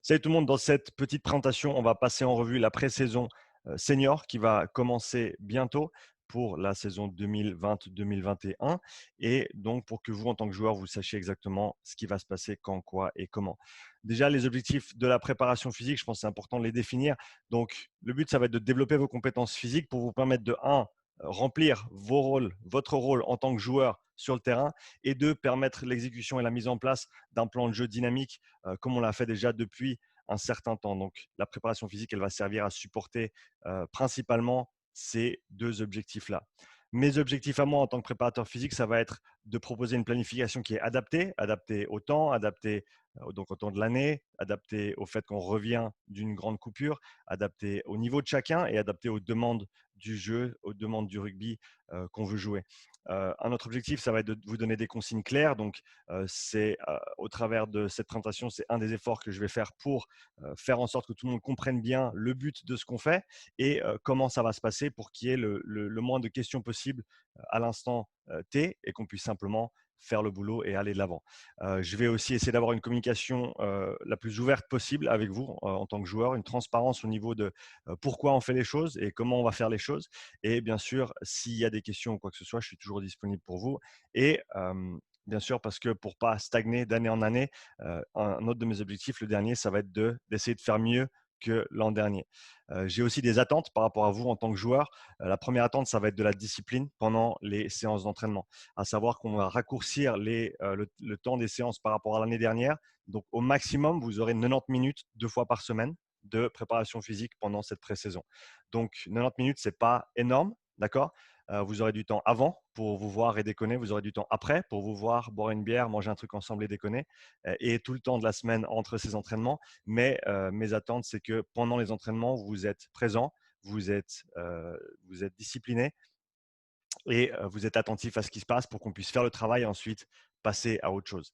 Salut tout le monde, dans cette petite présentation, on va passer en revue la pré-saison senior qui va commencer bientôt pour la saison 2020-2021 et donc pour que vous, en tant que joueur, vous sachiez exactement ce qui va se passer, quand, quoi et comment. Déjà, les objectifs de la préparation physique, je pense que c'est important de les définir. Donc, le but, ça va être de développer vos compétences physiques pour vous permettre de, un, remplir vos rôles, votre rôle en tant que joueur sur le terrain et deux, permettre l'exécution et la mise en place d'un plan de jeu dynamique comme on l'a fait déjà depuis un certain temps. Donc, la préparation physique, elle va servir à supporter principalement ces deux objectifs-là. Mes objectifs à moi en tant que préparateur physique, ça va être de proposer une planification qui est adaptée au temps, adaptée donc au temps de l'année, adaptée au fait qu'on revient d'une grande coupure, adaptée au niveau de chacun et adaptée aux demandes du jeu, aux demandes du rugby qu'on veut jouer. Un autre objectif, ça va être de vous donner des consignes claires. Donc, c'est au travers de cette présentation, c'est un des efforts que je vais faire pour faire en sorte que tout le monde comprenne bien le but de ce qu'on fait et comment ça va se passer pour qu'il y ait le moins de questions possibles à l'instant T et qu'on puisse simplement faire le boulot et aller de l'avant. Je vais aussi essayer d'avoir une communication la plus ouverte possible avec vous en tant que joueur, une transparence au niveau de pourquoi on fait les choses et comment on va faire les choses. Et bien sûr, s'il y a des questions ou quoi que ce soit, je suis toujours disponible pour vous. Et bien sûr, parce que pour ne pas stagner d'année en année, un autre de mes objectifs, le dernier, ça va être d'essayer de faire mieux que l'an dernier. J'ai aussi des attentes par rapport à vous en tant que joueur. La première attente, ça va être de la discipline pendant les séances d'entraînement, à savoir qu'on va raccourcir le temps des séances par rapport à l'année dernière. Donc, au maximum, vous aurez 90 minutes 2 fois par semaine de préparation physique pendant cette pré-saison. Donc, 90 minutes, ce n'est pas énorme, d'accord? Vous aurez du temps avant pour vous voir et déconner. Vous aurez du temps après pour vous voir, boire une bière, manger un truc ensemble et déconner. Et tout le temps de la semaine entre ces entraînements. Mais mes attentes, c'est que pendant les entraînements, vous êtes présent, vous êtes, vous êtes discipliné et vous êtes attentif à ce qui se passe pour qu'on puisse faire le travail et ensuite passer à autre chose.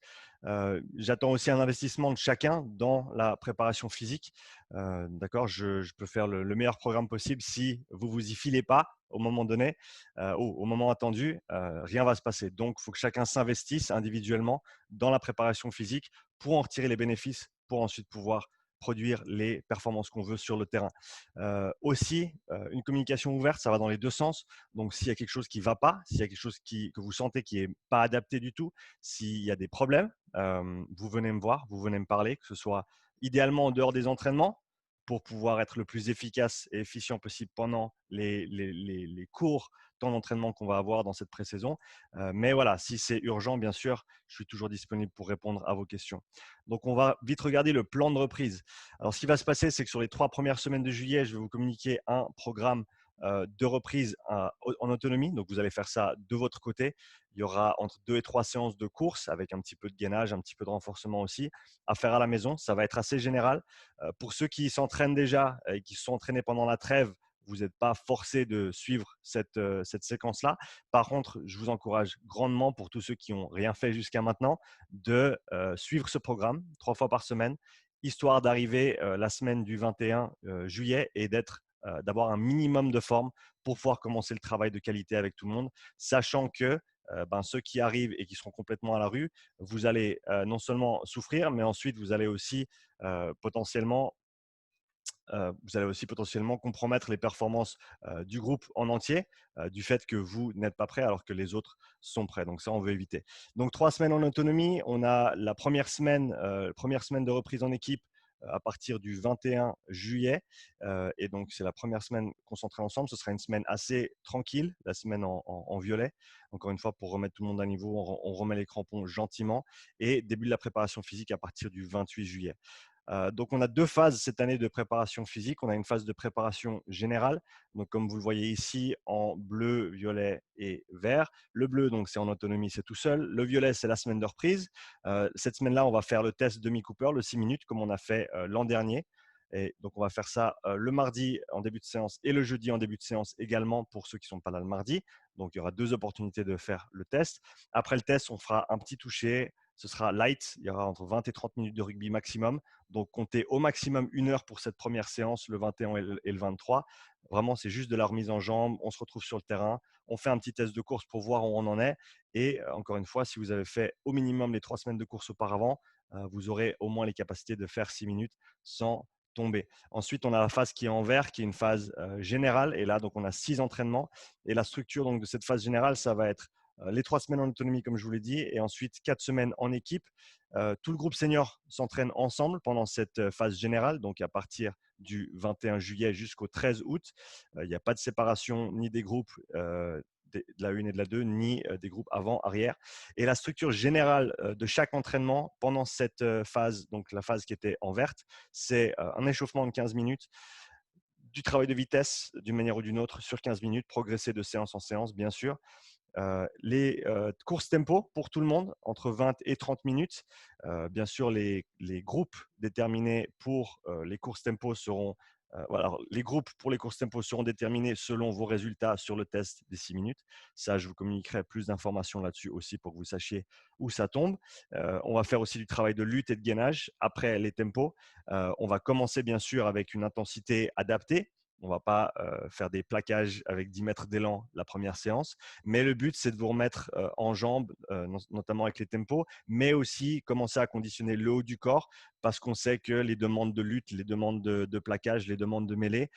J'attends aussi un investissement de chacun dans la préparation physique. D'accord, je peux faire le meilleur programme possible. Si vous vous y filez pas au moment donné, au moment attendu, rien va se passer. Donc, il faut que chacun s'investisse individuellement dans la préparation physique pour en retirer les bénéfices, pour ensuite pouvoir produire les performances qu'on veut sur le terrain. Aussi, une communication ouverte, ça va dans les deux sens. Donc, s'il y a quelque chose qui ne va pas, s'il y a quelque chose que vous sentez qui n'est pas adapté du tout, s'il y a des problèmes, vous venez me voir, vous venez me parler, que ce soit idéalement en dehors des entraînements pour pouvoir être le plus efficace et efficient possible pendant les courts temps d'entraînement qu'on va avoir dans cette pré-saison. Mais voilà, si c'est urgent, bien sûr, je suis toujours disponible pour répondre à vos questions. Donc, on va vite regarder le plan de reprise. Alors, ce qui va se passer, c'est que sur les 3 premières semaines de juillet, je vais vous communiquer un programme de reprise en autonomie. Donc, vous allez faire ça de votre côté. Il y aura entre 2 et 3 séances de course avec un petit peu de gainage, un petit peu de renforcement aussi à faire à la maison. Ça va être assez général. Pour ceux qui s'entraînent déjà et qui se sont entraînés pendant la trêve, vous n'êtes pas forcé de suivre cette séquence-là. Par contre, je vous encourage grandement, pour tous ceux qui n'ont rien fait jusqu'à maintenant, de suivre ce programme 3 fois par semaine, histoire d'arriver la semaine du 21 juillet et d'avoir un minimum de forme pour pouvoir commencer le travail de qualité avec tout le monde, sachant que ceux qui arrivent et qui seront complètement à la rue, vous allez non seulement souffrir, mais ensuite vous allez aussi potentiellement compromettre les performances du groupe en entier du fait que vous n'êtes pas prêt alors que les autres sont prêts. Donc ça, on veut éviter. Donc 3 semaines en autonomie. On a la première semaine de reprise en équipe à partir du 21 juillet. Et donc, c'est la première semaine concentrée ensemble. Ce sera une semaine assez tranquille, la semaine en violet. Encore une fois, pour remettre tout le monde à niveau, on remet les crampons gentiment. Et début de la préparation physique à partir du 28 juillet. Donc, on a 2 phases cette année de préparation physique. On a une phase de préparation générale, donc comme vous le voyez ici en bleu, violet et vert. Le bleu, donc c'est en autonomie, c'est tout seul. Le violet, c'est la semaine de reprise. Cette semaine-là, on va faire le test demi-Cooper, le 6 minutes, comme on a fait l'an dernier. Et donc, on va faire ça le mardi en début de séance et le jeudi en début de séance également pour ceux qui ne sont pas là le mardi. Donc, il y aura 2 opportunités de faire le test. Après le test, on fera un petit toucher. Ce sera light. Il y aura entre 20 et 30 minutes de rugby maximum. Donc, comptez au maximum 1 heure pour cette première séance, le 21 et le 23. Vraiment, c'est juste de la remise en jambes. On se retrouve sur le terrain. On fait un petit test de course pour voir où on en est. Et encore une fois, si vous avez fait au minimum les 3 semaines de course auparavant, vous aurez au moins les capacités de faire 6 minutes sans tomber. Ensuite, on a la phase qui est en vert, qui est une phase générale. Et là, donc, on a 6 entraînements. Et la structure donc, de cette phase générale, ça va être les 3 semaines en autonomie, comme je vous l'ai dit, et ensuite 4 semaines en équipe. Tout le groupe senior s'entraîne ensemble pendant cette phase générale, donc à partir du 21 juillet jusqu'au 13 août. Il n'y a pas de séparation ni des groupes de la 1 et de la 2, ni des groupes avant, arrière. Et la structure générale de chaque entraînement pendant cette phase, donc la phase qui était en verte, c'est un échauffement de 15 minutes, du travail de vitesse d'une manière ou d'une autre sur 15 minutes, progresser de séance en séance, bien sûr. Les courses tempo pour tout le monde, entre 20 et 30 minutes. Bien sûr, les groupes déterminés pour les courses tempo seront voilà, alors, les groupes pour les courses tempo seront déterminés selon vos résultats sur le test des 6 minutes. Ça, je vous communiquerai plus d'informations là-dessus aussi pour que vous sachiez où ça tombe. On va faire aussi du travail de lutte et de gainage après les tempos. On va commencer bien sûr avec une intensité adaptée. On ne va pas faire des plaquages avec 10 mètres d'élan la première séance. Mais le but, c'est de vous remettre en jambes, notamment avec les tempos, mais aussi commencer à conditionner le haut du corps parce qu'on sait que les demandes de lutte, les demandes de plaquage, les demandes de mêlée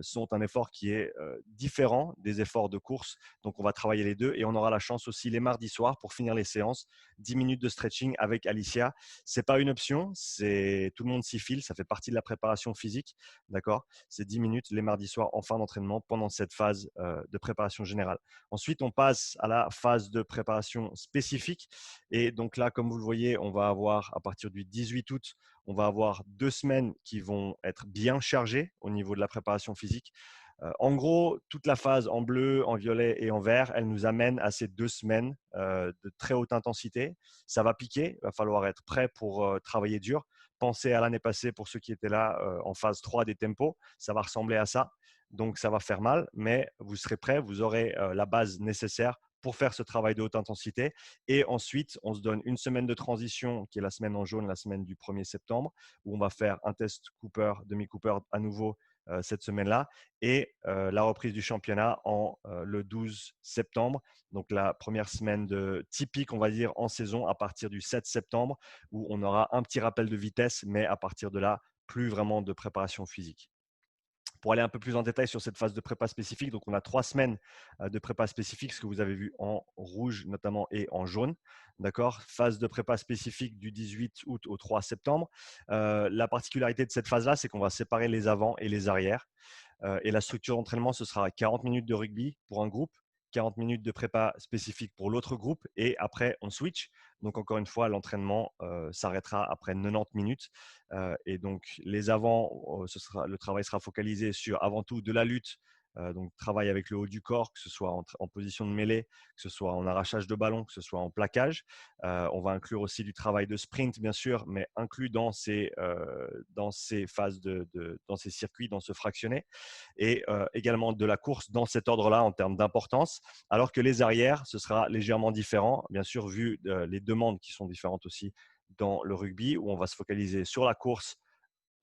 sont un effort qui est différent des efforts de course. Donc, on va travailler les deux et on aura la chance aussi les mardis soirs pour finir les séances, 10 minutes de stretching avec Alicia. Ce n'est pas une option, c'est tout le monde s'y file, ça fait partie de la préparation physique, d'accord. C'est 10 minutes les mardis soirs en fin d'entraînement pendant cette phase de préparation générale. Ensuite, on passe à la phase de préparation spécifique. Et donc là, comme vous le voyez, on va avoir à partir du 18 août, on va avoir 2 semaines qui vont être bien chargées au niveau de la préparation physique. En gros, toute la phase en bleu, en violet et en vert, elle nous amène à ces 2 semaines de très haute intensité. Ça va piquer, il va falloir être prêt pour travailler dur. Pensez à l'année passée pour ceux qui étaient là en phase 3 des tempos, ça va ressembler à ça. Donc, ça va faire mal, mais vous serez prêt, vous aurez la base nécessaire pour faire ce travail de haute intensité. Et ensuite, on se donne une semaine de transition, qui est la semaine en jaune, la semaine du 1er septembre, où on va faire un test Cooper, demi-Cooper à nouveau cette semaine-là, et la reprise du championnat le 12 septembre. Donc, la première semaine typique, on va dire, en saison à partir du 7 septembre, où on aura un petit rappel de vitesse, mais à partir de là, plus vraiment de préparation physique. Pour aller un peu plus en détail sur cette phase de prépa spécifique, donc on a 3 semaines de prépa spécifique, ce que vous avez vu en rouge notamment et en jaune. D'accord. Phase de prépa spécifique du 18 août au 3 septembre. La particularité de cette phase-là, c'est qu'on va séparer les avants et les arrières. Et la structure d'entraînement, ce sera 40 minutes de rugby pour un groupe, 40 minutes de prépa spécifique pour l'autre groupe, et après, on switch. Donc, encore une fois, l'entraînement s'arrêtera après 90 minutes. Et donc, les avants, le travail sera focalisé sur avant tout de la lutte, donc travail avec le haut du corps, que ce soit en position de mêlée, que ce soit en arrachage de ballon, que ce soit en plaquage. On va inclure aussi du travail de sprint, bien sûr, mais inclus dans ces phases, dans ces circuits, dans ce fractionné, et également de la course dans cet ordre-là en termes d'importance, alors que les arrières, ce sera légèrement différent, bien sûr, vu les demandes qui sont différentes aussi dans le rugby, où on va se focaliser sur la course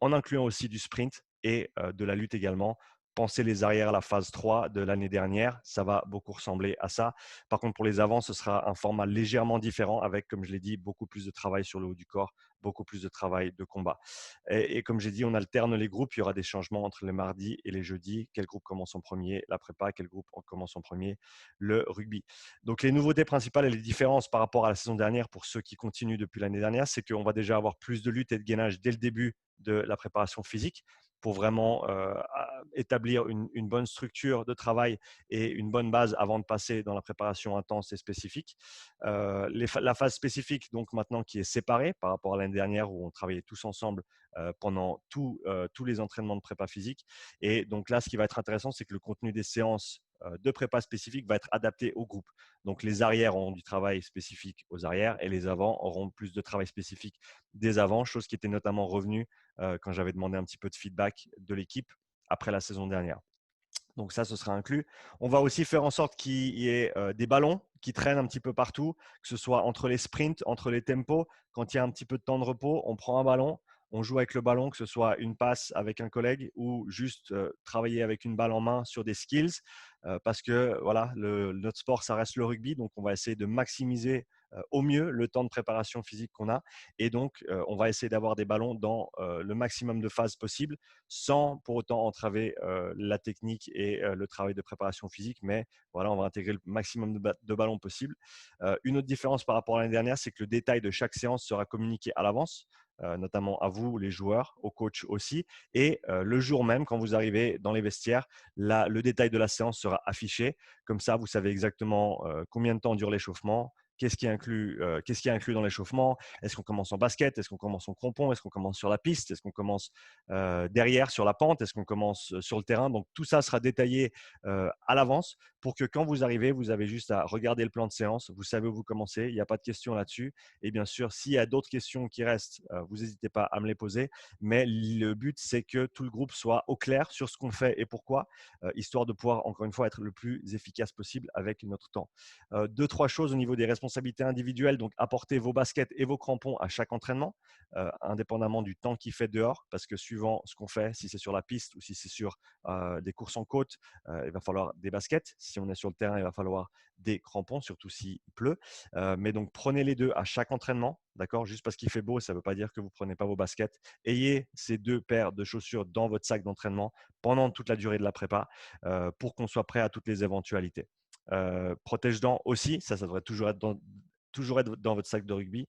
en incluant aussi du sprint et de la lutte également. Pensez les arrières à la phase 3 de l'année dernière, ça va beaucoup ressembler à ça. Par contre, pour les avants, ce sera un format légèrement différent avec, comme je l'ai dit, beaucoup plus de travail sur le haut du corps, beaucoup plus de travail de combat. Et comme j'ai dit, on alterne les groupes. Il y aura des changements entre les mardis et les jeudis. Quel groupe commence en premier? La prépa. Quel groupe commence en premier? Le rugby. Donc, les nouveautés principales et les différences par rapport à la saison dernière pour ceux qui continuent depuis l'année dernière, c'est qu'on va déjà avoir plus de lutte et de gainage dès le début de la préparation physique pour vraiment établir une bonne structure de travail et une bonne base avant de passer dans la préparation intense et spécifique. La phase spécifique, donc maintenant qui est séparée par rapport à l'année dernière où on travaillait tous ensemble pendant tous les entraînements de prépa physique. Et donc là, ce qui va être intéressant, c'est que le contenu des séances de prépa spécifique va être adapté au groupe. Donc les arrières auront du travail spécifique aux arrières et les avants auront plus de travail spécifique des avants, chose qui était notamment revenue quand j'avais demandé un petit peu de feedback de l'équipe après la saison dernière. Donc ça, ce sera inclus. On va aussi faire en sorte qu'il y ait des ballons qui traînent un petit peu partout, que ce soit entre les sprints, entre les tempos. Quand il y a un petit peu de temps de repos, on prend un ballon, on joue avec le ballon, que ce soit une passe avec un collègue ou juste travailler avec une balle en main sur des skills. Parce que voilà, notre sport, ça reste le rugby. Donc, on va essayer de maximiser au mieux le temps de préparation physique qu'on a. Et donc, on va essayer d'avoir des ballons dans le maximum de phases possible sans pour autant entraver la technique et le travail de préparation physique. Mais voilà, on va intégrer le maximum de ballons possible. Une autre différence par rapport à l'année dernière, c'est que le détail de chaque séance sera communiqué à l'avance, notamment à vous, les joueurs, au coach aussi. Et le jour même, quand vous arrivez dans les vestiaires, le détail de la séance sera affiché. Comme ça, vous savez exactement combien de temps dure l'échauffement, qu'est-ce qui est inclus dans l'échauffement. Est-ce qu'on commence en basket? Est-ce qu'on commence en crampon? Est-ce qu'on commence sur la piste? Est-ce qu'on commence derrière sur la pente? Est-ce qu'on commence sur le terrain? Donc tout ça sera détaillé à l'avance pour que quand vous arrivez, vous avez juste à regarder le plan de séance. Vous savez où vous commencez. Il n'y a pas de questions là-dessus. Et bien sûr, s'il y a d'autres questions qui restent, vous n'hésitez pas à me les poser. Mais le but, c'est que tout le groupe soit au clair sur ce qu'on fait et pourquoi, histoire de pouvoir, encore une fois, être le plus efficace possible avec notre temps. Deux, trois choses au niveau des responsabilités individuelles. Donc, apportez vos baskets et vos crampons à chaque entraînement, indépendamment du temps qu'il fait dehors, parce que suivant ce qu'on fait, si c'est sur la piste ou si c'est sur des courses en côte, il va falloir des baskets. Si on est sur le terrain, il va falloir des crampons, surtout s'il pleut. Mais donc, prenez les deux à chaque entraînement. D'accord? Juste parce qu'il fait beau, ça ne veut pas dire que vous ne prenez pas vos baskets. Ayez ces deux paires de chaussures dans votre sac d'entraînement pendant toute la durée de la prépa pour qu'on soit prêt à toutes les éventualités. Protège-dents aussi, ça devrait toujours être dans votre sac de rugby.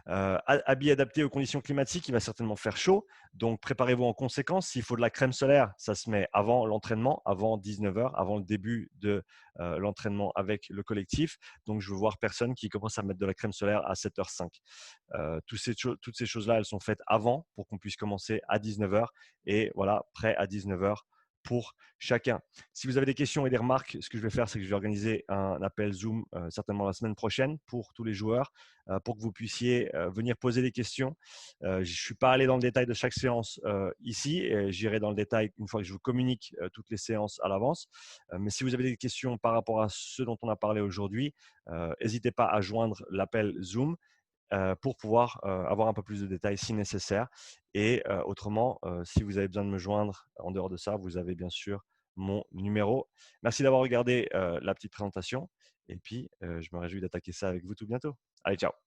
Habits adaptés aux conditions climatiques, il va certainement faire chaud. Donc, préparez-vous en conséquence. S'il faut de la crème solaire, ça se met avant l'entraînement, avant 19 heures, avant le début de l'entraînement avec le collectif. Donc, je veux voir personne qui commence à mettre de la crème solaire à 7h05. Toutes ces choses-là, elles sont faites avant pour qu'on puisse commencer à 19 heures et voilà, prêt à 19 heures pour chacun. Si vous avez des questions et des remarques, ce que je vais faire, c'est que je vais organiser un appel Zoom certainement la semaine prochaine pour tous les joueurs pour que vous puissiez venir poser des questions. Je ne suis pas allé dans le détail de chaque séance ici et j'irai dans le détail une fois que je vous communique toutes les séances à l'avance. Mais si vous avez des questions par rapport à ce dont on a parlé aujourd'hui, n'hésitez pas à joindre l'appel Zoom pour pouvoir avoir un peu plus de détails si nécessaire. Et autrement, si vous avez besoin de me joindre en dehors de ça, vous avez bien sûr mon numéro. Merci d'avoir regardé la petite présentation. Et puis, je me réjouis d'attaquer ça avec vous tout bientôt. Allez, ciao.